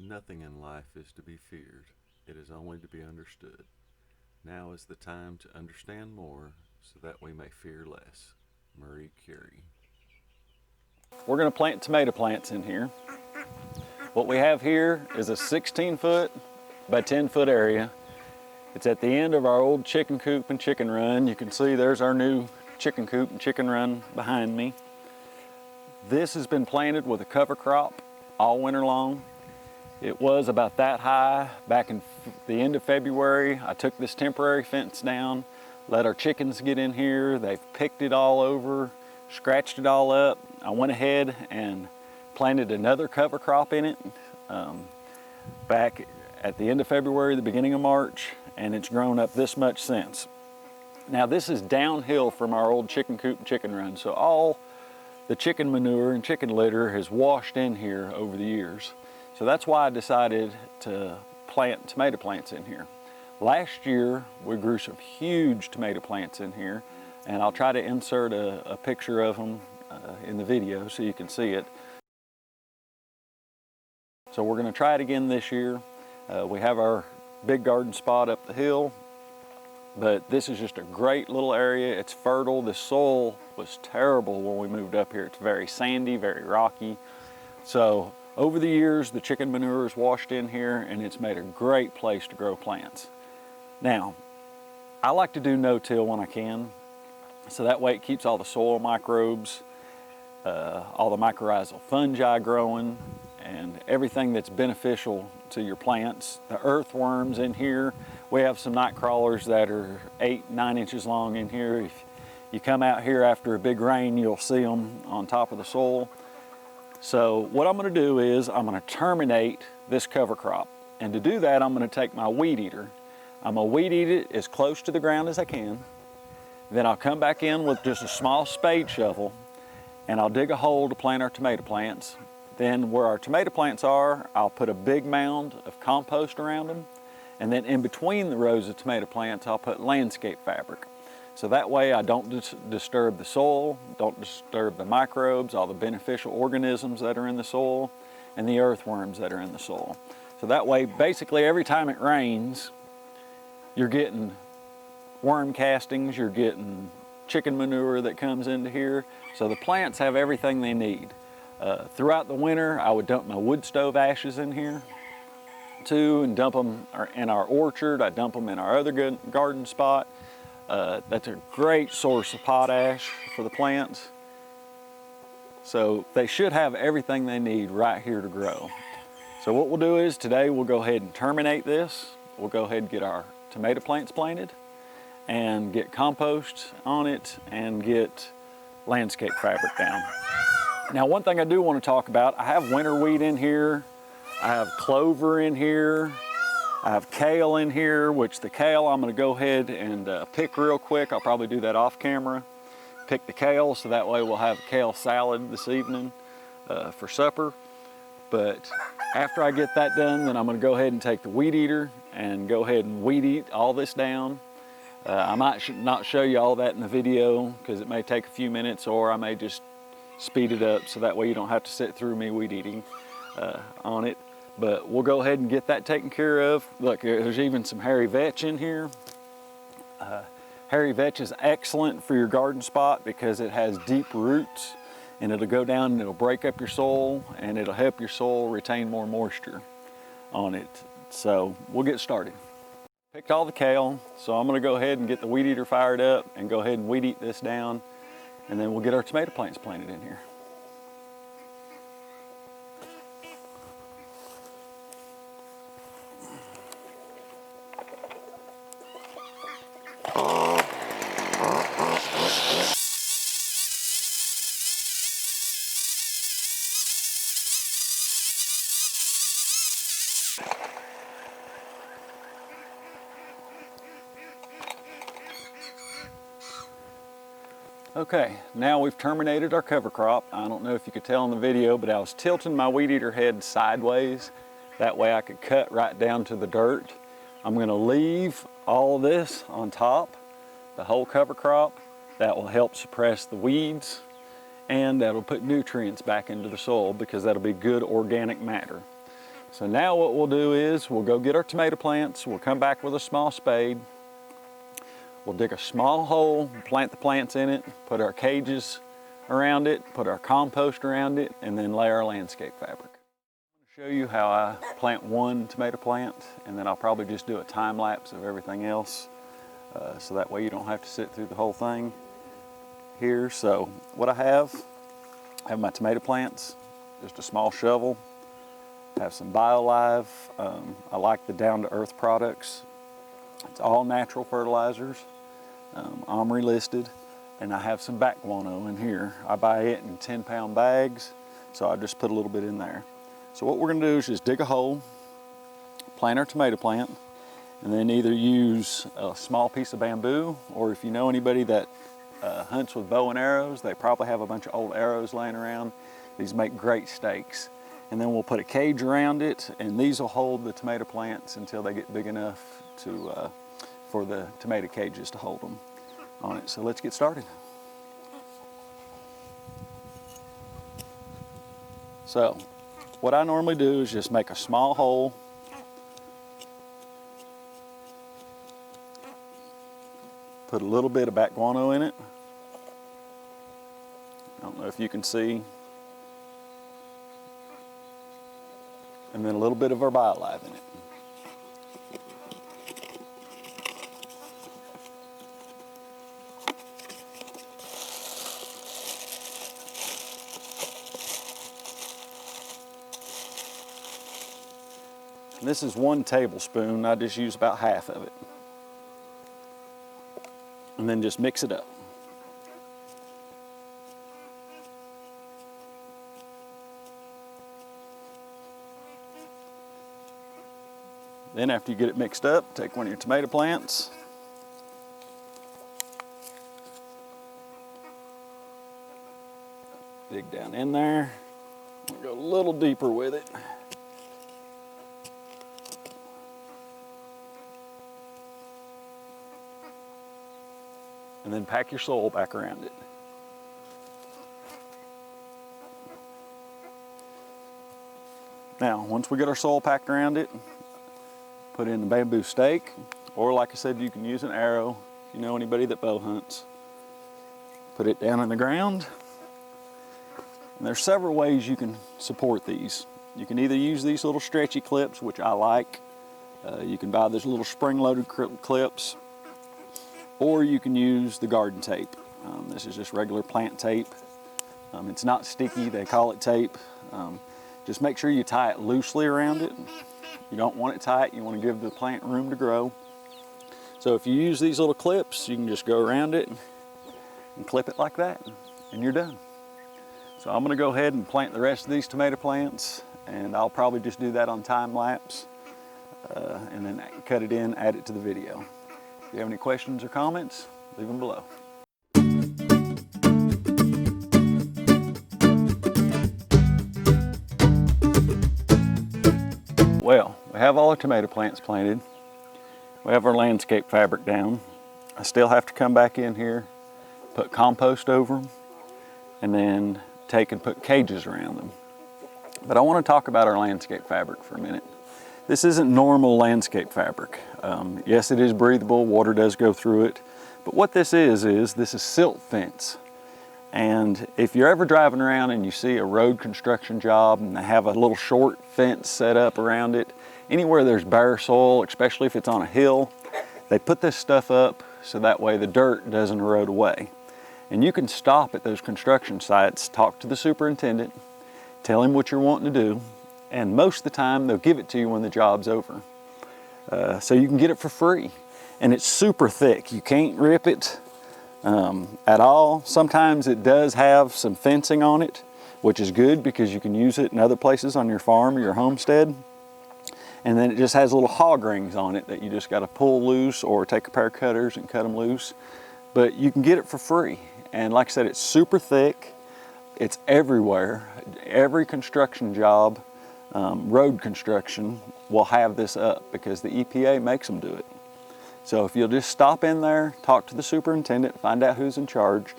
Nothing in life is to be feared. It is only to be understood. Now is the time to understand more so that we may fear less. Marie Curie. We're going to plant tomato plants in here. What we have here is a 16-foot by 10-foot area. It's at the end of our old chicken coop and chicken run. You can see there's our new chicken coop and chicken run behind me. This has been planted with a cover crop all winter long. It was about that high back in the end of February. I took this temporary fence down, let our chickens get in here. They've picked it all over, scratched it all up. I went ahead and planted another cover crop in it back at the end of February, the beginning of March, and it's grown up this much since. Now this is downhill from our old chicken coop and chicken run, so all the chicken manure and chicken litter has washed in here over the years. So that's why I decided to plant tomato plants in here. Last year, we grew some huge tomato plants in here, and I'll try to insert a picture of them in the video so you can see it. So we're gonna try it again this year. We have our big garden spot up the hill, but this is just a great little area. It's fertile. The soil was terrible when we moved up here. It's very sandy, very rocky. So over the years, the chicken manure is washed in here, and it's made a great place to grow plants. Now, I like to do no-till when I can, so that way it keeps all the soil microbes, all the mycorrhizal fungi growing, and everything that's beneficial to your plants. The earthworms in here, we have some night crawlers that are 8-9 inches long in here. If you come out here after a big rain, you'll see them on top of the soil. So what I'm going to do is I'm going to terminate this cover crop. And to do that, I'm going to take my weed eater. I'm going to weed eat it as close to the ground as I can. Then I'll come back in with just a small spade shovel, and I'll dig a hole to plant our tomato plants. Then where our tomato plants are, I'll put a big mound of compost around them. And then in between the rows of tomato plants, I'll put landscape fabric. So that way I don't disturb the soil, don't disturb the microbes, all the beneficial organisms that are in the soil, and the earthworms that are in the soil. So that way, basically every time it rains, you're getting worm castings, you're getting chicken manure that comes into here. So the plants have everything they need. Throughout the winter, I would dump my wood stove ashes in here too, and dump them in our orchard. I dump them in our other garden spot. That's a great source of potash for the plants. So they should have everything they need right here to grow. So what we'll do is today we'll go ahead and terminate this. We'll go ahead and get our tomato plants planted and get compost on it and get landscape fabric down. Now one thing I do want to talk about, I have winter wheat in here, I have clover in here, I have kale in here, which the kale I'm going to go ahead and pick real quick. I'll probably do that off camera. Pick the kale so that way we'll have a kale salad this evening for supper. But after I get that done, then I'm going to go ahead and take the weed eater and go ahead and weed eat all this down. I might not show you all that in the video because it may take a few minutes, or I may just speed it up so that way you don't have to sit through me weed eating on it. But we'll go ahead and get that taken care of. Look, there's even some hairy vetch in here. Hairy vetch is excellent for your garden spot because it has deep roots, and it'll go down and it'll break up your soil, and it'll help your soil retain more moisture on it. So we'll get started. Picked all the kale, so I'm going to go ahead and get the weed eater fired up and go ahead and weed eat this down, and then we'll get our tomato plants planted in here. Okay, now we've terminated our cover crop. I don't know if you could tell in the video, but I was tilting my weed eater head sideways. That way I could cut right down to the dirt. I'm gonna leave all of this on top, the whole cover crop. That will help suppress the weeds, and that'll put nutrients back into the soil because that'll be good organic matter. So now what we'll do is we'll go get our tomato plants. We'll come back with a small spade. We'll dig a small hole, plant the plants in it, put our cages around it, put our compost around it, and then lay our landscape fabric. I'm going to show you how I plant one tomato plant, and then I'll probably just do a time lapse of everything else, so that way you don't have to sit through the whole thing here. So what I have my tomato plants, just a small shovel, have some BioLive. I like the down-to-earth products. It's all natural fertilizers, OMRI listed, and I have some back guano in here. I buy it in 10-pound bags, so I just put a little bit in there. So what we're gonna do is just dig a hole, plant our tomato plant, and then either use a small piece of bamboo, or if you know anybody that hunts with bow and arrows, they probably have a bunch of old arrows laying around. These make great stakes. And then we'll put a cage around it, and these will hold the tomato plants until they get big enough for the tomato cages to hold them on it. So let's get started. So what I normally do is just make a small hole, put a little bit of back guano in it. I don't know if you can see. And then a little bit of our BioLive in it. And this is 1 tablespoon. I just use about half of it. And then just mix it up. Then after you get it mixed up, take one of your tomato plants, dig down in there, go a little deeper with it. And then pack your soil back around it. Now, once we get our soil packed around it, put in the bamboo stake, or like I said, you can use an arrow. If you know anybody that bow hunts, put it down in the ground. And there's several ways you can support these. You can either use these little stretchy clips, which I like. You can buy those little spring-loaded clips, or you can use the garden tape. This is just regular plant tape. It's not sticky, they call it tape. Just make sure you tie it loosely around it. You don't want it tight, you want to give the plant room to grow. So if you use these little clips, you can just go around it and clip it like that, and you're done. So I'm going to go ahead and plant the rest of these tomato plants, and I'll probably just do that on time lapse, and then cut it in, add it to the video. If you have any questions or comments, leave them below. Well, we have all our tomato plants planted. We have our landscape fabric down. I still have to come back in here, put compost over them, and then take and put cages around them. But I want to talk about our landscape fabric for a minute. This isn't normal landscape fabric. Yes, it is breathable, water does go through it, but what this is silt fence. And if you're ever driving around and you see a road construction job and they have a little short fence set up around it, anywhere there's bare soil, especially if it's on a hill, they put this stuff up so that way the dirt doesn't erode away. And you can stop at those construction sites, talk to the superintendent, tell him what you're wanting to do, and most of the time they'll give it to you when the job's over. So you can get it for free. And it's super thick. You can't rip it at all. Sometimes it does have some fencing on it, which is good because you can use it in other places on your farm or your homestead. And then it just has little hog rings on it that you just got to pull loose or take a pair of cutters and cut them loose. But you can get it for free. And like I said, it's super thick. It's everywhere. Every construction job, road construction, will have this up because the EPA makes them do it. So if you'll just stop in there, talk to the superintendent, find out who's in charge.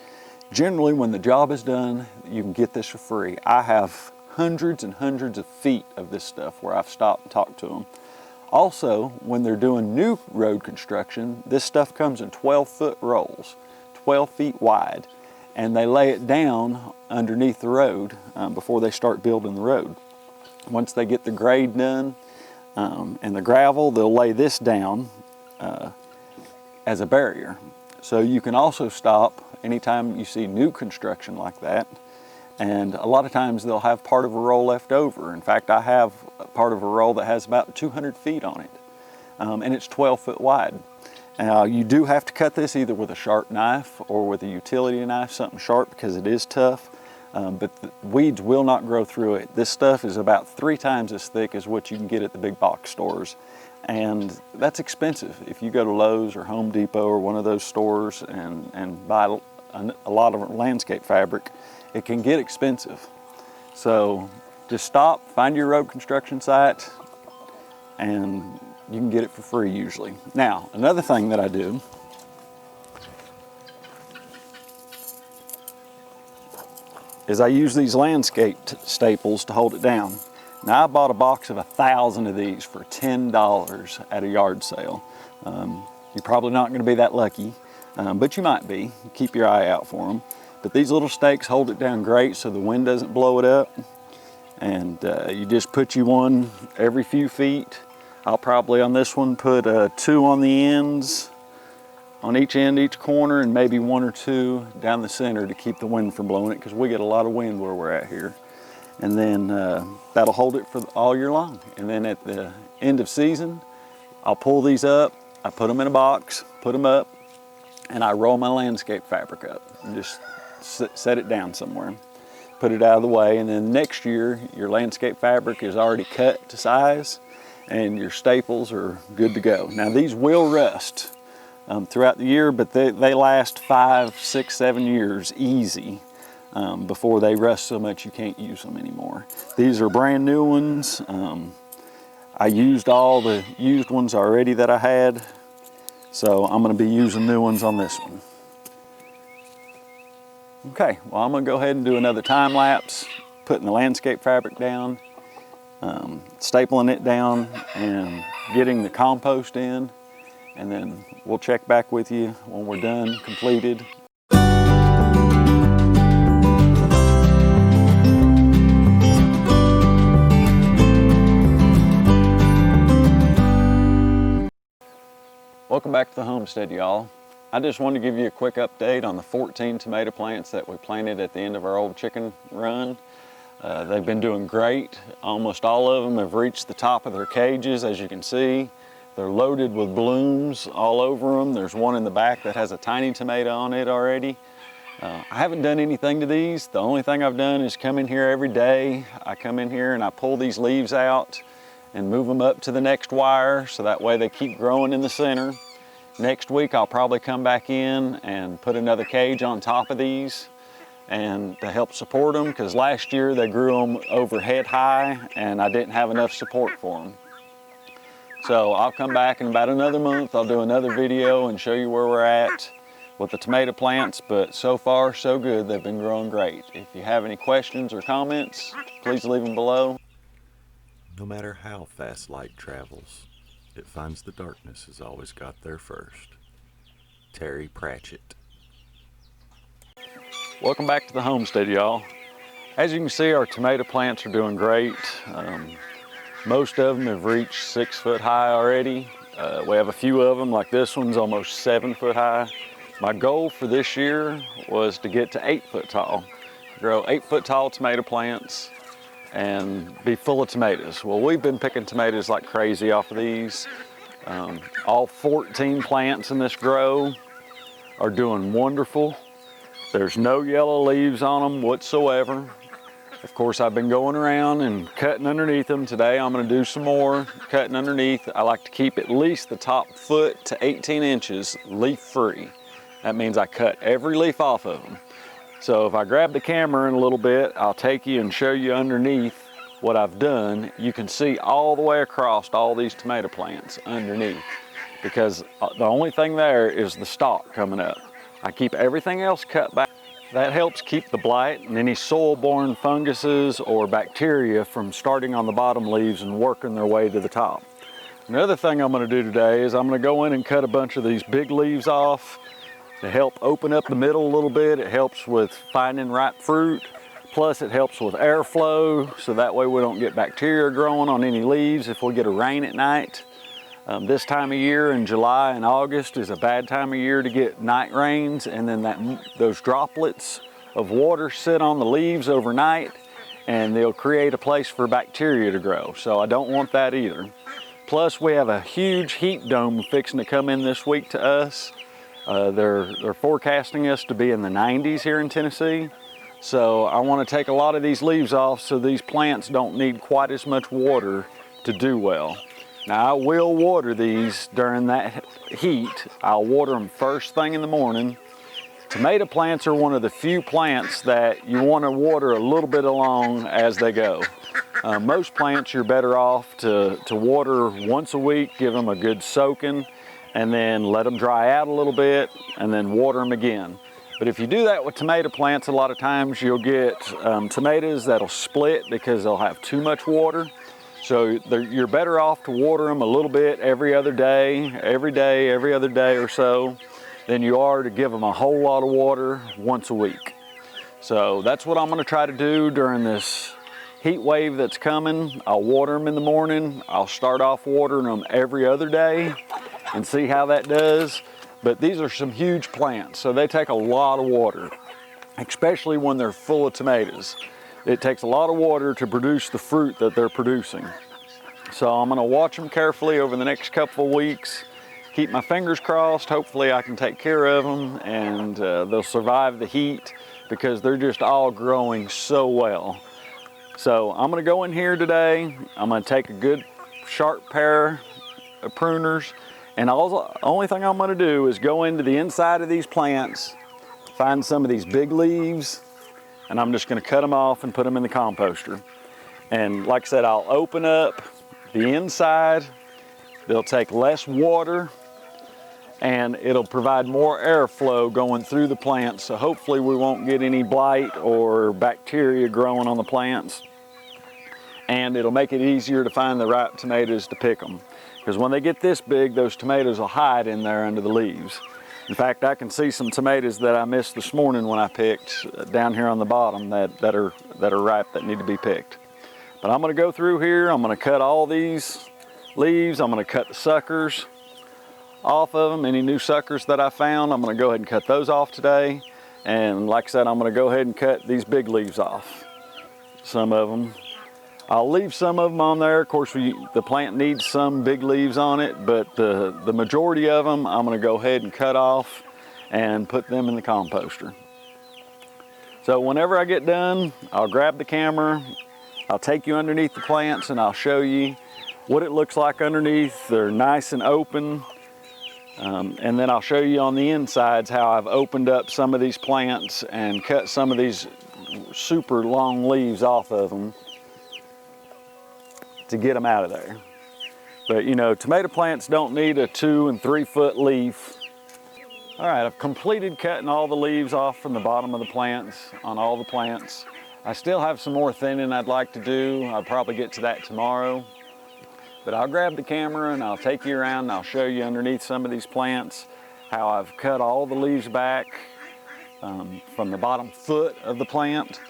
Generally, when the job is done, you can get this for free. I have hundreds and hundreds of feet of this stuff where I've stopped and talked to them. Also, when they're doing new road construction, this stuff comes in 12-foot rolls, 12 feet wide, and they lay it down underneath the road before they start building the road. Once they get the grade done and the gravel, they'll lay this down as a barrier. So you can also stop anytime you see new construction like that. And a lot of times they'll have part of a roll left over. In fact, I have part of a roll that has about 200 feet on it. And it's 12 foot wide. You do have to cut this either with a sharp knife or with a utility knife, something sharp, because it is tough. But the weeds will not grow through it. This stuff is about 3 times as thick as what you can get at the big box stores. And that's expensive. If you go to Lowe's or Home Depot or one of those stores and buy a lot of landscape fabric, it can get expensive. So just stop, find your road construction site, and you can get it for free usually. Now, another thing that I do is I use these landscape staples to hold it down. Now, I bought a box of 1,000 of these for $10 at a yard sale. You're probably not gonna be that lucky, but you might be. Keep your eye out for them. But these little stakes hold it down great so the wind doesn't blow it up. And you just put you one every few feet. I'll probably on this one put 2 on the ends, on each end, each corner, and maybe 1 or 2 down the center to keep the wind from blowing it, because we get a lot of wind where we're at here. And then that'll hold it for all year long. And then at the end of season, I'll pull these up, I put them in a box, put them up, and I roll my landscape fabric up and just set it down somewhere, put it out of the way. And then next year, your landscape fabric is already cut to size and your staples are good to go. Now, these will rust throughout the year, but they last 5, 6, 7 years easy before they rust so much you can't use them anymore. These are brand new ones. I used all the used ones already that I had, so I'm going to be using new ones on this one. Okay, well, I'm going to go ahead and do another time lapse, putting the landscape fabric down, stapling it down, and getting the compost in, and then we'll check back with you when we're done, completed. Welcome back to the homestead, y'all. I just wanted to give you a quick update on the 14 tomato plants that we planted at the end of our old chicken run. They've been doing great. Almost all of them have reached the top of their cages, as you can see. They're loaded with blooms all over them. There's one in the back that has a tiny tomato on it already. I haven't done anything to these. The only thing I've done is come in here every day. I come in here and I pull these leaves out and move them up to the next wire, so that way they keep growing in the center. Next week I'll probably come back in and put another cage on top of these and to help support them, because last year they grew them over head high and I didn't have enough support for them. So I'll come back in about another month. I'll do another video and show you where we're at with the tomato plants, but so far so good. They've been growing great. If you have any questions or comments, please leave them below. No matter how fast light travels, it finds the darkness has always got there first. Terry Pratchett. Welcome back to the homestead, y'all. As you can see, our tomato plants are doing great. Most of them have reached 6 foot high already. We have a few of them, like this one's almost 7 foot high. My goal for this year was to get to 8 foot tall. Grow 8 foot tall tomato plants and be full of tomatoes. Well, we've been picking tomatoes like crazy off of these. All 14 plants in this grow are doing wonderful. There's no yellow leaves on them whatsoever. Of course, I've been going around and cutting underneath them. Today I'm gonna do some more cutting underneath. I like to keep at least the top foot to 18 inches leaf free. That means I cut every leaf off of them. So if I grab the camera in a little bit, I'll take you and show you underneath what I've done. You can see all the way across all these tomato plants underneath, because the only thing there is the stalk coming up. I keep everything else cut back. That helps keep the blight and any soil-borne funguses or bacteria from starting on the bottom leaves and working their way to the top. Another thing I'm going to do today is I'm going to go in and cut a bunch of these big leaves off to help open up the middle a little bit. It helps with finding ripe fruit. Plus it helps with airflow, so that way we don't get bacteria growing on any leaves if we get a rain at night. This time of year in July and August is a bad time of year to get night rains, and then those droplets of water sit on the leaves overnight and they'll create a place for bacteria to grow. So I don't want that either. Plus we have a huge heat dome fixing to come in this week to us. They're forecasting us to be in the 90s here in Tennessee. So I want to take a lot of these leaves off so these plants don't need quite as much water to do well. Now I will water these during that heat. I'll water them first thing in the morning. Tomato plants are one of the few plants that you want to water a little bit along as they go. Most plants you're better off to water once a week, give them a good soaking, and then let them dry out a little bit and then water them again. But if you do that with tomato plants, a lot of times you'll get tomatoes that'll split because they'll have too much water. So you're better off to water them a little bit every other day, every other day or so, than you are to give them a whole lot of water once a week. So that's what I'm going to try to do during this heat wave that's coming. I'll water them in the morning. I'll start off watering them every other day and see how that does. But these are some huge plants, so they take a lot of water, especially when they're full of tomatoes. It takes a lot of water to produce the fruit that they're producing. So I'm going to watch them carefully over the next couple of weeks, keep my fingers crossed. Hopefully I can take care of them and they'll survive the heat because they're just all growing so well. So I'm going to go in here today. I'm going to take a good sharp pair of pruners, and the only thing I'm going to do is go into the inside of these plants, find some of these big leaves, and I'm just going to cut them off and put them in the composter. And like I said, I'll open up the inside. They'll take less water and it'll provide more airflow going through the plants. So hopefully we won't get any blight or bacteria growing on the plants. And it'll make it easier to find the ripe tomatoes to pick them. Because when they get this big, those tomatoes will hide in there under the leaves. In fact, I can see some tomatoes that I missed this morning when I picked down here on the bottom that are ripe, that need to be picked. But I'm going to go through here. I'm going to cut all these leaves. I'm going to cut the suckers off of them. Any new suckers that I found, I'm going to go ahead and cut those off today. And like I said, I'm going to go ahead and cut these big leaves off. Some of them. I'll leave some of them on there. Of course, the plant needs some big leaves on it, but the majority of them I'm going to go ahead and cut off and put them in the composter. So whenever I get done, I'll grab the camera, I'll take you underneath the plants and I'll show you what it looks like underneath. They're nice and open. And then I'll show you on the insides how I've opened up some of these plants and cut some of these super long leaves off of them to get them out of there. But you know, tomato plants don't need a 2 and 3 foot leaf. All right, I've completed cutting all the leaves off from the bottom of the plants on all the plants. I still have some more thinning I'd like to do. I'll probably get to that tomorrow. But I'll grab the camera and I'll take you around and I'll show you underneath some of these plants how I've cut all the leaves back from the bottom foot of the plant.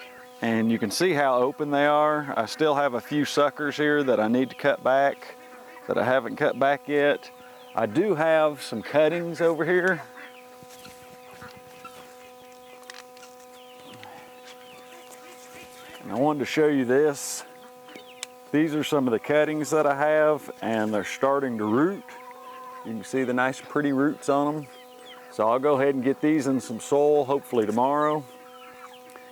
And you can see how open they are. I still have a few suckers here that I need to cut back that I haven't cut back yet. I do have some cuttings over here. And I wanted to show you this. These are some of the cuttings that I have, and they're starting to root. You can see the nice pretty roots on them. So I'll go ahead and get these in some soil hopefully tomorrow.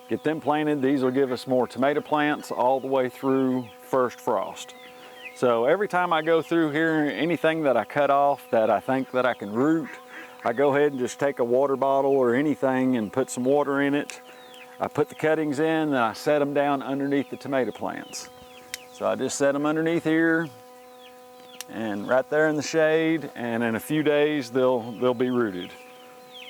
Get them planted. These will give us more tomato plants all the way through first frost. So every time I go through here, anything that I cut off that I think that I can root, I go ahead and just take a water bottle or anything and put some water in it. I put the cuttings in and I set them down underneath the tomato plants. So I just set them underneath here and right there in the shade, and in a few days they'll be rooted.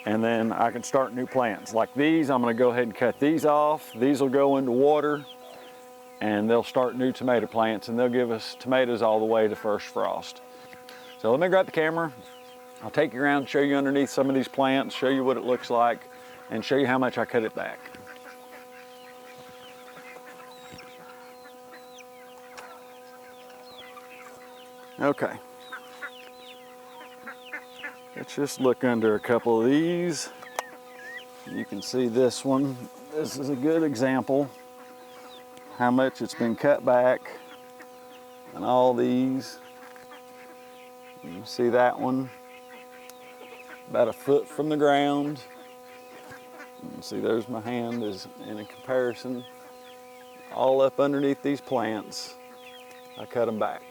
and then I can start new plants. Like these, I'm gonna go ahead and cut these off. These will go into water, and they'll start new tomato plants, and they'll give us tomatoes all the way to first frost. So let me grab the camera. I'll take you around, show you underneath some of these plants, show you what it looks like, and show you how much I cut it back. Okay. Let's just look under a couple of these. You can see this one. This is a good example how much it's been cut back. And all these. You can see that one about a foot from the ground. You can see there's my hand is in a comparison. All up underneath these plants, I cut them back.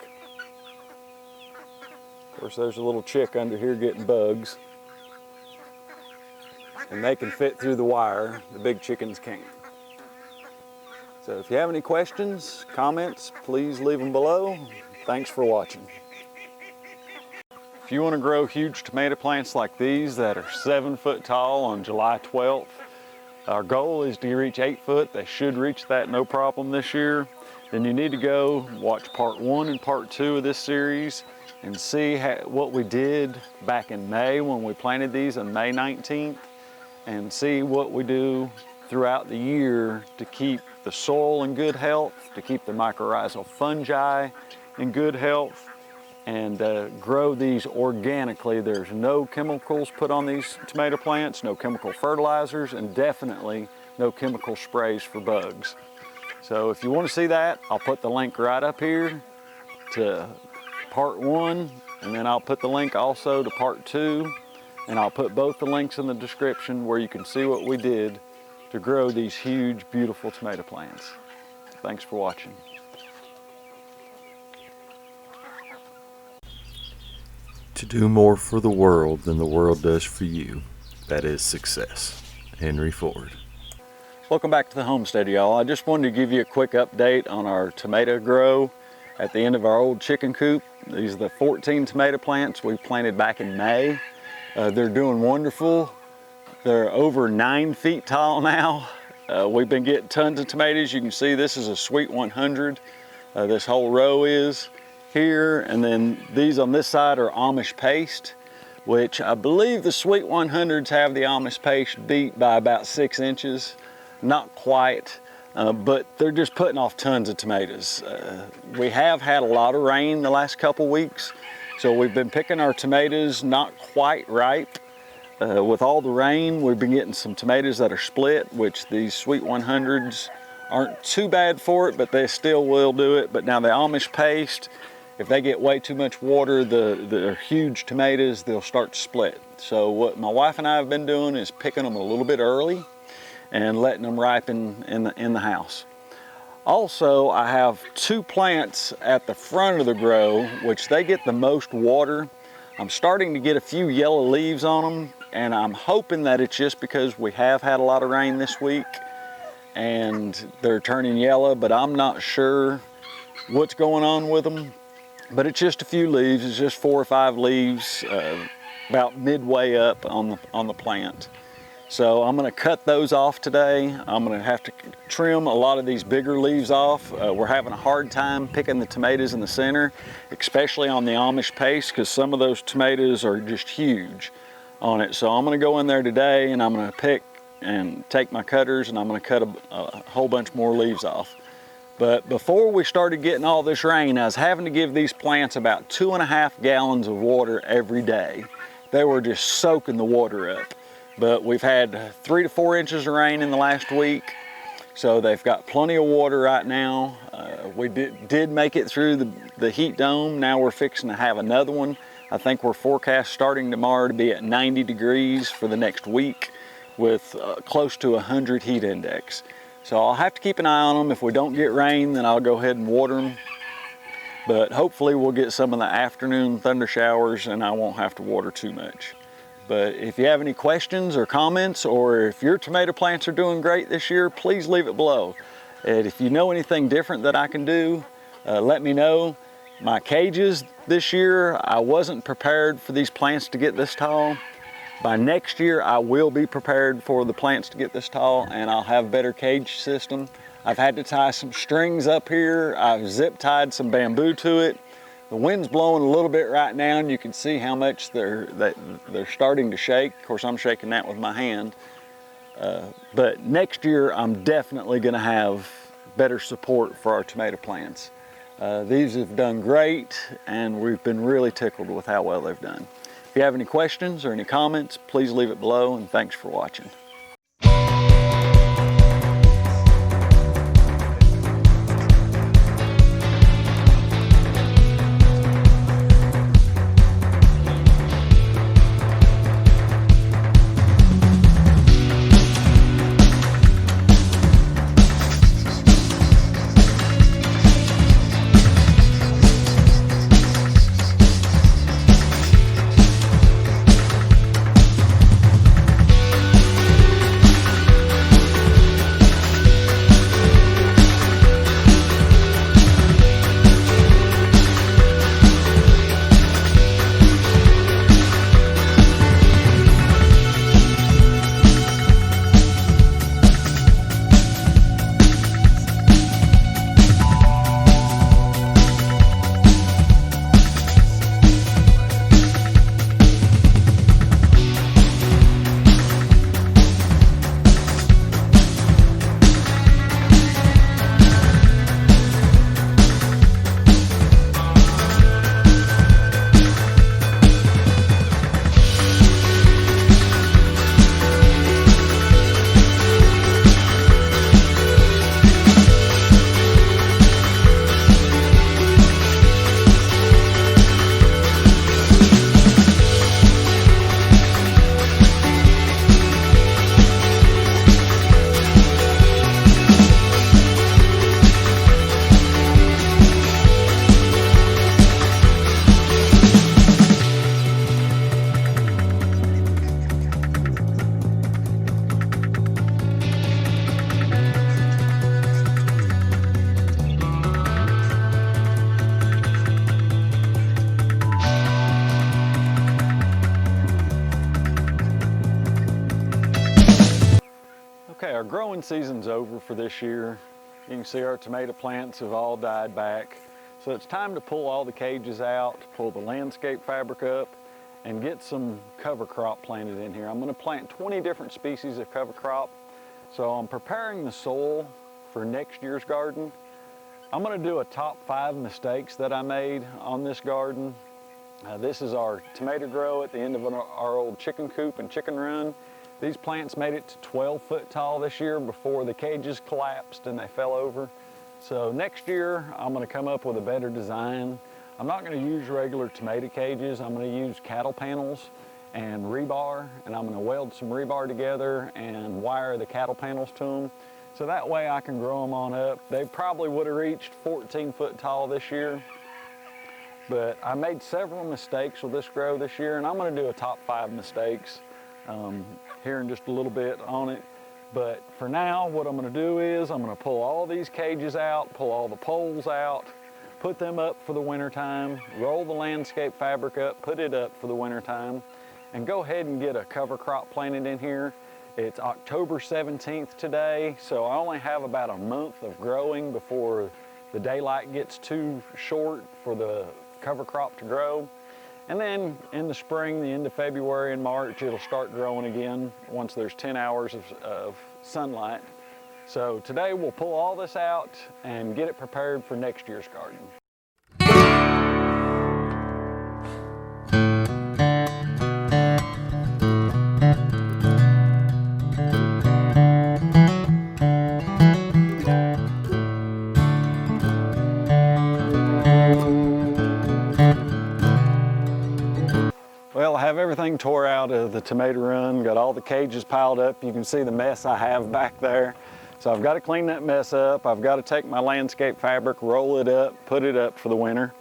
Of course, there's a little chick under here getting bugs. And they can fit through the wire, the big chickens can't. So if you have any questions, comments, please leave them below. Thanks for watching. If you want to grow huge tomato plants like these that are 7 foot tall on July 12th, our goal is to reach 8 foot. They should reach that no problem this year. Then you need to go watch part 1 and part 2 of this series and see what we did back in May when we planted these on May 19th, and see what we do throughout the year to keep the soil in good health, to keep the mycorrhizal fungi in good health, and grow these organically. There's no chemicals put on these tomato plants, no chemical fertilizers, and definitely no chemical sprays for bugs. So if you want to see that, I'll put the link right up here to part 1, and then I'll put the link also to part 2, and I'll put both the links in the description where you can see what we did to grow these huge, beautiful tomato plants. Thanks for watching. To do more for the world than the world does for you, that is success. Henry Ford. Welcome back to the homestead, y'all. I just wanted to give you a quick update on our tomato grow at the end of our old chicken coop. These are the 14 tomato plants we planted back in May. They're doing wonderful. They're over 9 feet tall now. We've been getting tons of tomatoes. You can see this is a Sweet 100. This whole row is here, and then these on this side are Amish paste, which I believe the Sweet 100s have the Amish paste beat by about 6 inches. Not quite, but they're just putting off tons of tomatoes. We have had a lot of rain the last couple weeks, so we've been picking our tomatoes not quite ripe. With all the rain, we've been getting some tomatoes that are split, which these Sweet 100s aren't too bad for it, but they still will do it. But now the Amish paste, if they get way too much water, the huge tomatoes, they'll start to split. So what my wife and I have been doing is picking them a little bit early and letting them ripen in the house. Also, I have 2 plants at the front of the grow, which they get the most water. I'm starting to get a few yellow leaves on them, and I'm hoping that it's just because we have had a lot of rain this week and they're turning yellow, but I'm not sure what's going on with them. But it's just a few leaves. It's just 4 or 5 leaves, about midway up on the plant. So I'm gonna cut those off today. I'm gonna have to trim a lot of these bigger leaves off. We're having a hard time picking the tomatoes in the center, especially on the Amish paste, because some of those tomatoes are just huge on it. So I'm gonna go in there today and I'm gonna pick and take my cutters, and I'm gonna cut a whole bunch more leaves off. But before we started getting all this rain, I was having to give these plants about 2.5 gallons of water every day. They were just soaking the water up. But we've had 3 to 4 inches of rain in the last week, so they've got plenty of water right now. We did make it through the heat dome. Now we're fixing to have another one. I think we're forecast starting tomorrow to be at 90 degrees for the next week with close to 100 heat index. So I'll have to keep an eye on them. If we don't get rain, then I'll go ahead and water them. But hopefully we'll get some of the afternoon thunder showers and I won't have to water too much. But if you have any questions or comments, or if your tomato plants are doing great this year, please leave it below. And if you know anything different that I can do, let me know. My cages this year, I wasn't prepared for these plants to get this tall. By next year, I will be prepared for the plants to get this tall, and I'll have better cage system. I've had to tie some strings up here. I've zip tied some bamboo to it. The wind's blowing a little bit right now, and you can see how much they're starting to shake. Of course, I'm shaking that with my hand. But next year, I'm definitely gonna have better support for our tomato plants. These have done great, and we've been really tickled with how well they've done. If you have any questions or any comments, please leave it below, and thanks for watching. Okay, our growing season's over for this year. You can see our tomato plants have all died back. So it's time to pull all the cages out, pull the landscape fabric up, and get some cover crop planted in here. I'm going to plant 20 different species of cover crop. So I'm preparing the soil for next year's garden. I'm going to do a top 5 mistakes that I made on this garden. This is our tomato grow at the end of our old chicken coop and chicken run. These plants made it to 12 foot tall this year before the cages collapsed and they fell over. So next year, I'm going to come up with a better design. I'm not going to use regular tomato cages. I'm going to use cattle panels and rebar, and I'm going to weld some rebar together and wire the cattle panels to them. So that way I can grow them on up. They probably would have reached 14 foot tall this year. But I made several mistakes with this grow this year, and I'm going to do a top 5 mistakes here in just a little bit on it. But for now, what I'm going to do is I'm going to pull all these cages out, pull all the poles out, put them up for the winter time, roll the landscape fabric up, put it up for the winter time, and go ahead and get a cover crop planted in here. It's October 17th today, so I only have about a month of growing before the daylight gets too short for the cover crop to grow. And then in the spring, the end of February and March, it'll start growing again once there's 10 hours of sunlight. So today we'll pull all this out and get it prepared for next year's garden. Well, I have everything tore out of the tomato run, got all the cages piled up. You can see the mess I have back there. So I've got to clean that mess up. I've got to take my landscape fabric, roll it up, put it up for the winter.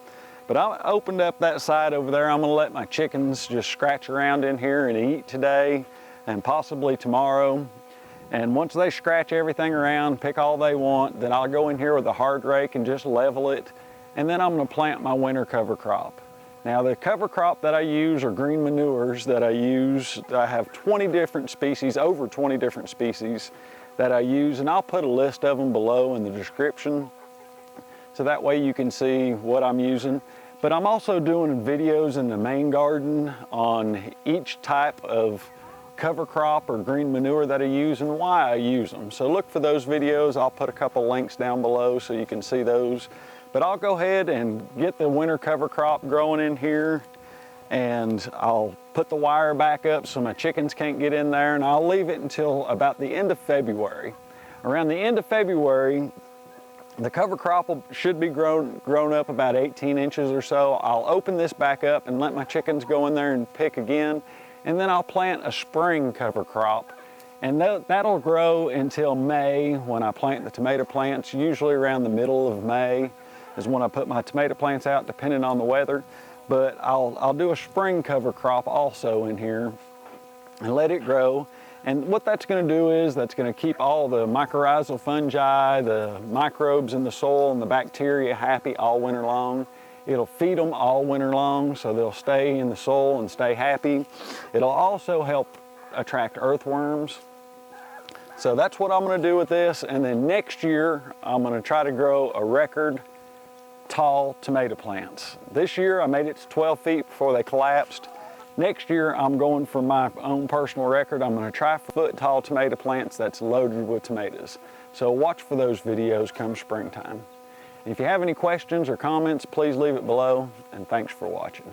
But I opened up that side over there. I'm going to let my chickens just scratch around in here and eat today and possibly tomorrow. And once they scratch everything around, pick all they want, then I'll go in here with a hard rake and just level it. And then I'm going to plant my winter cover crop. Now the cover crop that I use are green manures that I use. I have 20 different species, over 20 different species that I use, and I'll put a list of them below in the description so that way you can see what I'm using. But I'm also doing videos in the main garden on each type of cover crop or green manure that I use and why I use them. So look for those videos. I'll put a couple links down below so you can see those. But I'll go ahead and get the winter cover crop growing in here, and I'll put the wire back up so my chickens can't get in there, and I'll leave it until about the end of February. Around the end of February, the cover crop should be grown up about 18 inches or so. I'll open this back up and let my chickens go in there and pick again, and then I'll plant a spring cover crop. And that'll grow until May when I plant the tomato plants. Usually around the middle of May is when I put my tomato plants out, depending on the weather. But I'll do a spring cover crop also in here and let it grow. And what that's going to do is that's going to keep all the mycorrhizal fungi, the microbes in the soil and the bacteria happy all winter long. It'll feed them all winter long so they'll stay in the soil and stay happy. It'll also help attract earthworms. So that's what I'm going to do with this. And then next year I'm going to try to grow a record tall tomato plants. This year I made it to 12 feet before they collapsed. Next year I'm going for my own personal record. I'm going to try 4-foot tall tomato plants that's loaded with tomatoes. So watch for those videos come springtime. If you have any questions or comments, please leave it below, and thanks for watching.